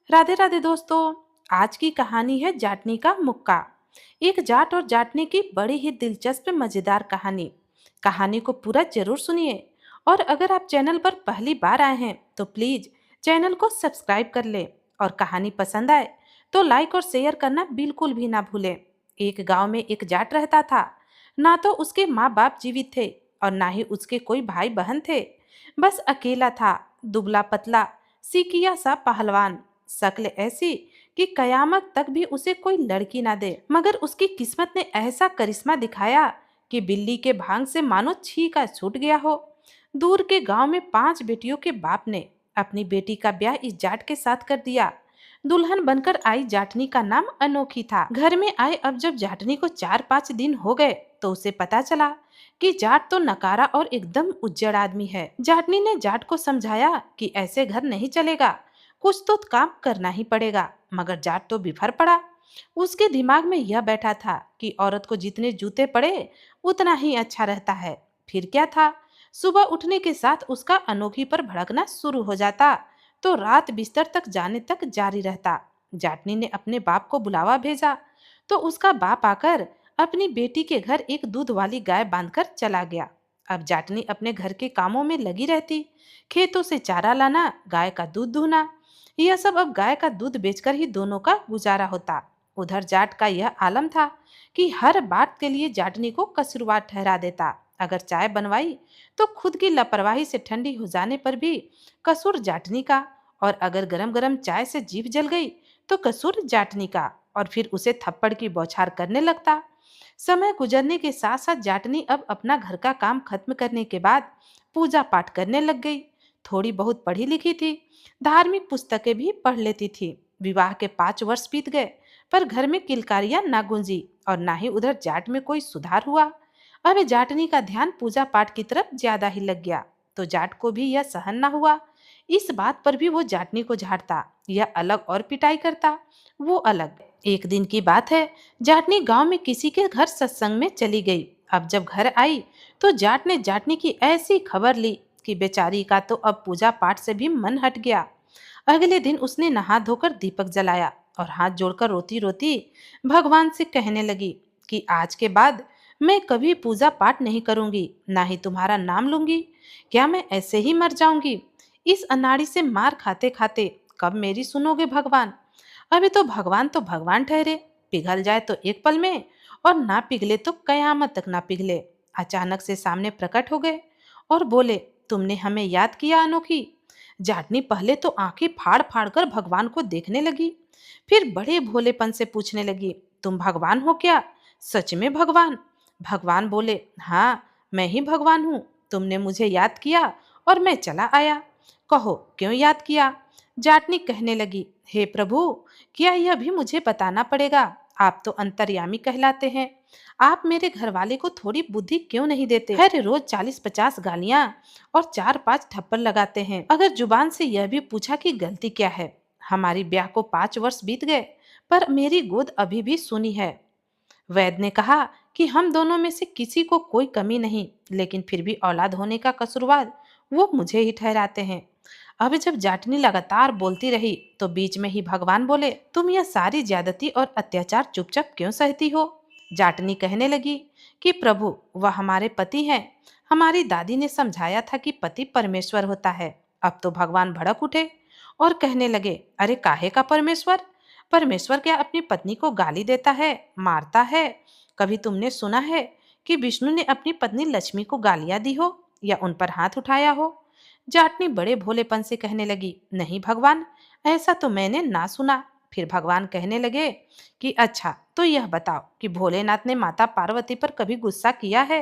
राधे राधे दोस्तों। आज की कहानी है जाटनी का मुक्का। एक जाट और जाटनी की बड़ी ही दिलचस्प मजेदार कहानी। कहानी को पूरा जरूर सुनिए। और अगर आप चैनल पर पहली बार आए हैं तो प्लीज चैनल को सब्सक्राइब कर ले। और कहानी पसंद आए तो लाइक और शेयर करना बिल्कुल भी ना भूलें। एक गांव में एक जाट रहता था। ना तो उसके माँ बाप जीवित थे और ना ही उसके कोई भाई बहन थे। बस अकेला था, दुबला पतला, सीकिया सा पहलवान। शक्ल ऐसी कि कयामत तक भी उसे कोई लड़की ना दे। मगर उसकी किस्मत ने ऐसा करिश्मा दिखाया कि बिल्ली के भांग से मानो छीका छूट गया हो। दूर के गांव में 5 बेटियों के बाप ने अपनी बेटी का ब्याह इस जाट के साथ कर दिया। दुल्हन बनकर आई जाटनी का नाम अनोखी था। घर में आए अब जब जाटनी को 4-5 दिन हो गए तो उसे पता चला कि जाट तो नकारा और एकदम उज्जड़ आदमी है। जाटनी ने जाट को समझाया कि ऐसे घर नहीं चलेगा, कुछ तो काम करना ही पड़ेगा। मगर जाट तो बिफर पड़ा। उसके दिमाग में यह बैठा था कि औरत को जितने जूते पड़े उतना ही अच्छा रहता है। फिर क्या था, सुबह उठने के साथ उसका अनोखी पर भड़कना शुरू हो जाता तो रात बिस्तर तक जाने तक जारी रहता। जाटनी ने अपने बाप को बुलावा भेजा तो उसका बाप आकर अपनी बेटी के घर एक दूध वाली गाय बांधकर चला गया। अब जाटनी अपने घर के कामों में लगी रहती। खेतों से चारा लाना, गाय का दूध दूहना, यह सब अब गाय का दूध बेचकर ही दोनों का गुजारा होता। उधर जाट का यह आलम था कि हर बात के लिए जाटनी को कसूरवार ठहरा देता। अगर चाय बनवाई तो खुद की लापरवाही से ठंडी हो जाने पर भी कसूर जाटनी का। और अगर गरम गरम चाय से जीभ जल गई तो कसूर जाटनी का। और फिर उसे थप्पड़ की बौछार करने लगता। समय गुजरने के साथ साथ जाटनी अब अपना घर का काम खत्म करने के बाद पूजा पाठ करने लग गई। थोड़ी बहुत पढ़ी लिखी थी, धार्मिक पुस्तकें भी पढ़ लेती थी। विवाह के 5 वर्ष बीत गए पर घर में किलकारियां ना गूंजी और ना ही उधर जाट में कोई सुधार हुआ। अब जाटनी का ध्यान पूजा पाठ की तरफ ज्यादा ही लग गया तो जाट को भी यह सहन ना हुआ। इस बात पर भी वो जाटनी को झाड़ता, यह अलग और पिटाई करता, वो अलग। एक दिन की बात है, जाटनी गांव में किसी के घर सत्संग में चली गई। अब जब घर आई तो जाट ने जाटनी की ऐसी खबर ली कि बेचारी का तो अब पूजा पाठ से भी मन हट गया। अगले दिन उसने नहा धोकर दीपक जलाया और हाथ जोड़कर रोती रोती भगवान से कहने लगी कि आज के बाद मैं कभी पूजा पाठ नहीं करूंगी, ना ही तुम्हारा नाम लूंगी। क्या मैं ऐसे ही मर जाऊंगी? इस अनाड़ी से मार खाते खाते कब मेरी सुनोगे भगवान? अभी तो भगवान ठहरे, पिघल जाए तो एक पल में और ना पिघले तो कयामत तक ना पिघले। अचानक से सामने प्रकट हो गए और बोले, तुमने हमें याद किया अनोखी? जाटनी पहले तो आंखें फाड़ फाड़ कर भगवान को देखने लगी, फिर बड़े भोलेपन से पूछने लगी, तुम भगवान हो क्या? सच में भगवान? भगवान बोले, हाँ, मैं ही भगवान हूँ। तुमने मुझे याद किया और मैं चला आया। कहो क्यों याद किया? जाटनी कहने लगी, हे प्रभु, क्या यह भी मुझे बताना पड़ेगा? आप तो अंतर्यामी कहलाते हैं। आप मेरे घर वाले को थोड़ी बुद्धि क्यों नहीं देते? हर रोज 40-50 गालियां और 4-5 थप्पड़ लगाते हैं। अगर जुबान से यह भी पूछा कि गलती क्या है? हमारी ब्याह को 5 वर्ष बीत गए पर मेरी गोद अभी भी सूनी है। वैद्य ने कहा कि हम दोनों में से किसी को कोई कमी नहीं, लेकिन फिर भी औलाद होने का कसूरवार वो मुझे ही ठहराते हैं। अब जब जाटनी लगातार बोलती रही तो बीच में ही भगवान बोले, तुम यह सारी ज्यादती और अत्याचार चुपचाप क्यों सहती हो? जाटनी कहने लगी कि प्रभु, वह हमारे पति हैं। हमारी दादी ने समझाया था कि पति परमेश्वर होता है। अब तो भगवान भड़क उठे और कहने लगे, अरे काहे का परमेश्वर? परमेश्वर क्या अपनी पत्नी को गाली देता है, मारता है? कभी तुमने सुना है कि विष्णु ने अपनी पत्नी लक्ष्मी को गालियां दी हो या उन पर हाथ उठाया हो? जाटनी बड़े भोलेपन से कहने लगी, नहीं भगवान, ऐसा तो मैंने ना सुना। फिर भगवान कहने लगे कि अच्छा, तो यह बताओ कि भोलेनाथ ने माता पार्वती पर कभी गुस्सा किया है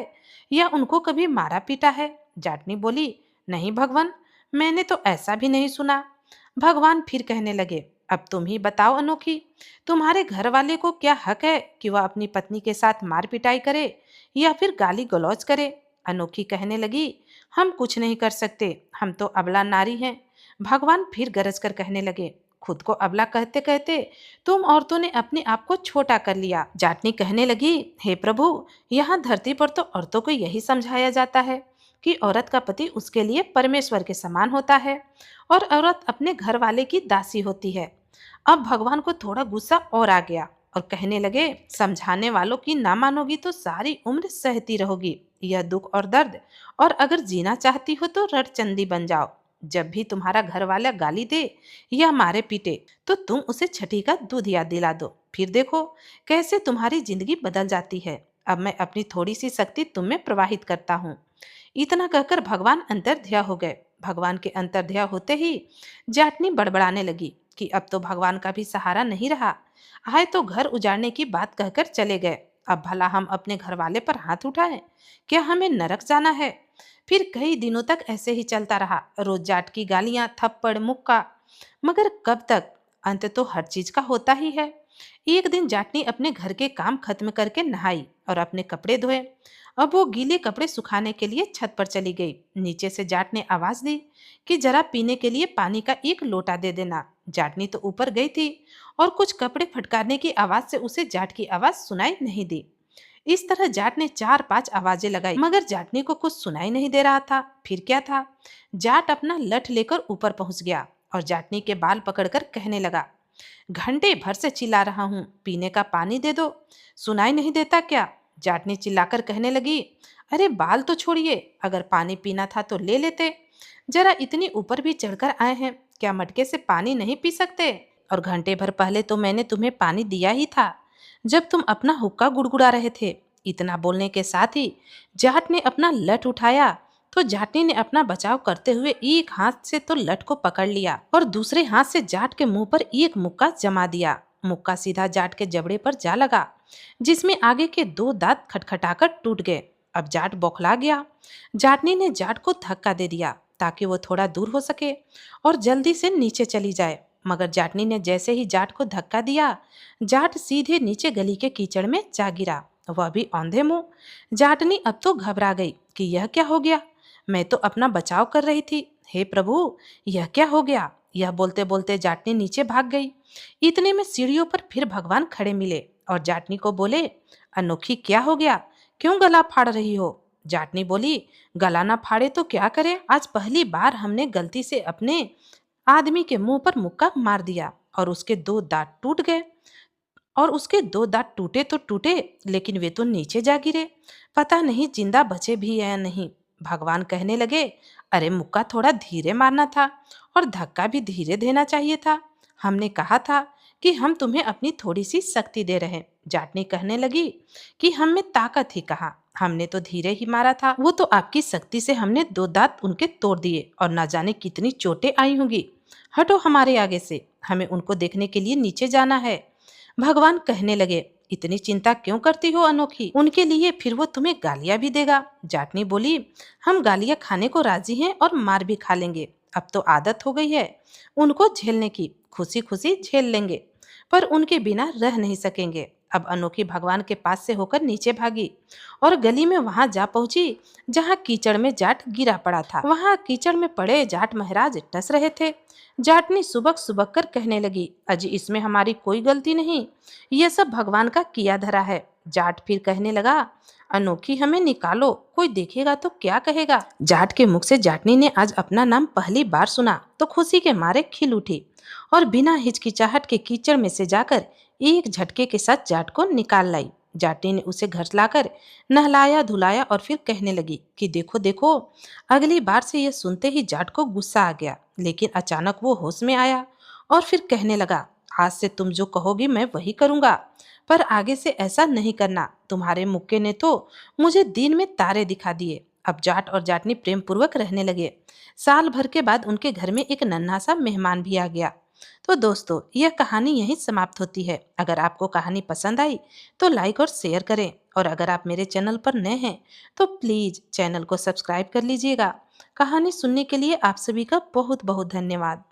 या उनको कभी मारा पीटा है? जाटनी बोली, नहीं भगवान, मैंने तो ऐसा भी नहीं सुना। भगवान फिर कहने लगे, अब तुम ही बताओ अनोखी, तुम्हारे घर वाले को क्या हक है कि वह अपनी पत्नी के साथ मार पिटाई करे या फिर गाली गलौज करे? अनोखी कहने लगी, हम कुछ नहीं कर सकते, हम तो अबला नारी हैं। भगवान फिर गरज कर कहने लगे, खुद को अबला कहते कहते तुम औरतों ने अपने आप को छोटा कर लिया। जाटनी कहने लगी, हे प्रभु, यहाँ धरती पर तो औरतों को यही समझाया जाता है कि औरत का पति उसके लिए परमेश्वर के समान होता है और औरत अपने घर वाले की दासी होती है। अब भगवान को थोड़ा गुस्सा और आ गया और कहने लगे, समझाने वालों की ना मानोगी तो सारी उम्र सहती रहोगी यह दुख और दर्द, और अगर जीना चाहती हो तो रड़चंदी बन जाओ। जब भी तुम्हारा घर वाला गाली दे या मारे पीटे तो तुम उसे छठी का दूध याद दिला दो, फिर देखो कैसे तुम्हारी जिंदगी बदल जाती है। अब मैं अपनी थोड़ी सी शक्ति तुम में प्रवाहित करता हूँ। इतना कहकर भगवान अंतर्ध्याय हो गए। भगवान के अंतर्ध्याय होते ही जाटनी बड़बड़ाने लगी कि अब तो भगवान का भी सहारा नहीं रहा। आए तो घर उजाड़ने की बात कहकर चले गए। अब भला हम अपने घर वाले पर हाथ उठाएं? क्या हमें नरक जाना है? फिर कई दिनों तक ऐसे ही चलता रहा, रोज जाट की गालियां, थप्पड़, मुक्का। मगर कब तक? अंत तो हर चीज का होता ही है। एक दिन जाटनी अपने घर के काम खत्म करके नहाई और अपने कपड़े धोए। अब वो गीले कपड़े सुखाने के लिए छत पर चली गई। नीचे से जाट ने आवाज दी कि जरा पीने के लिए पानी का एक लोटा दे देना। जाटनी तो ऊपर गई थी और कुछ कपड़े फटकारने की आवाज से उसे जाट की आवाज सुनाई नहीं दी। इस तरह जाट ने 4-5 आवाजें लगाई मगर जाटनी को कुछ सुनाई नहीं दे रहा था। फिर क्या था? जाट अपना लठ लेकर ऊपर पहुंच गया और जाटनी के बाल पकड़कर कहने लगा, घंटे भर से चिल्ला रहा हूं, पीने का पानी दे दो, सुनाई नहीं देता क्या? जाटनी चिल्लाकर कहने लगी, अरे बाल तो छोड़िए, अगर पानी पीना था तो ले लेते, जरा इतनी ऊपर भी चढ़कर आए हैं, क्या मटके से पानी नहीं पी सकते? और घंटे भर पहले तो मैंने तुम्हें पानी दिया ही था जब तुम अपना हुक्का गुड़गुड़ा रहे थे। इतना बोलने के साथ ही जाट ने अपना लठ उठाया तो जाटनी ने अपना बचाव करते हुए एक हाथ से तो लठ को पकड़ लिया और दूसरे हाथ से जाट के मुंह पर एक मुक्का जमा दिया। मुक्का सीधा जाट के जबड़े पर जा लगा जिसमें आगे के 2 दांत खटखटाकर टूट गए। अब जाट बौखला गया। जाटनी ने जाट को धक्का दे दिया ताकि वो थोड़ा दूर हो सके और जल्दी से नीचे चली जाए। मगर जाटनी ने जैसे ही जाट को धक्का दिया, जाट सीधे नीचे गली के कीचड़ में जा गिरा, वह भी औंधे मुंह। जाटनी अब तो घबरा गई कि यह क्या हो गया, मैं तो अपना बचाव कर रही थी, हे प्रभु यह क्या हो गया। यह बोलते बोलते जाटनी नीचे भाग गई। इतने में सीढ़ियों पर फिर भगवान खड़े मिले और जाटनी को बोले, अनोखी क्या हो गया, क्यों गला फाड़ रही हो? जाटनी बोली, गला ना फाड़े तो क्या करें, आज पहली बार हमने गलती से अपने आदमी के मुंह पर मुक्का मार दिया और उसके 2 दांत टूट गए। और उसके 2 दांत टूटे तो टूटे लेकिन वे तो नीचे जा गिरे, पता नहीं जिंदा बचे भी या नहीं। भगवान कहने लगे, अरे मुक्का थोड़ा धीरे मारना था और धक्का भी धीरे देना चाहिए था, हमने कहा था कि हम तुम्हें अपनी थोड़ी सी शक्ति दे रहे हैं। जाटनी कहने लगी कि हम में ताकत ही कहा, हमने तो धीरे ही मारा था, वो तो आपकी शक्ति से हमने 2 दांत उनके तोड़ दिए और ना जाने कितनी चोटें आई होंगी। हटो हमारे आगे से, हमें उनको देखने के लिए नीचे जाना है। भगवान कहने लगे, इतनी चिंता क्यों करती हो अनोखी, उनके लिए फिर वो तुम्हें गालियां भी देगा। जाटनी बोली, हम गालियां खाने को राजी हैं और मार भी खा लेंगे, अब तो आदत हो गई है उनको झेलने की, खुशी खुशी झेल लेंगे, पर उनके बिना रह नहीं सकेंगे। अब अनोखी भगवान के पास से होकर नीचे भागी और गली में वहां जा पहुंची जहां कीचड़ में जाट गिरा पड़ा था। वहां कीचड़ में पड़े जाट महाराज टस रहे थे। जाटनी सुबक सुबक कर कहने लगी, अजी इसमें हमारी कोई गलती नहीं, यह सब भगवान का किया धरा है। जाट फिर कहने लगा, अनोखी हमें निकालो, कोई देखेगा तो क्या कहेगा। जाट के मुख से जाटनी ने आज अपना नाम पहली बार सुना तो खुशी के मारे खिल उठी और बिना हिचकिचाहट के कीचड़ में से जाकर एक झटके के साथ जाट को निकाल लाई। जाटनी ने उसे घर लाकर नहलाया धुलाया और फिर कहने लगी कि देखो देखो। अगली बार से यह सुनते ही जाट को गुस्सा आ गया, लेकिन अचानक वो होश में आया और फिर कहने लगा, आज से तुम जो कहोगी मैं वही करूंगा, पर आगे से ऐसा नहीं करना, तुम्हारे मुक्के ने तो मुझे दिन में तारे दिखा दिए। अब जाट और जाटनी प्रेम पूर्वक रहने लगे। साल भर के बाद उनके घर में एक नन्हा सा मेहमान भी आ गया। तो दोस्तों यह कहानी यहीं समाप्त होती है। अगर आपको कहानी पसंद आई तो लाइक और शेयर करें, और अगर आप मेरे चैनल पर नए हैं तो प्लीज चैनल को सब्सक्राइब कर लीजिएगा। कहानी सुनने के लिए आप सभी का बहुत बहुत धन्यवाद।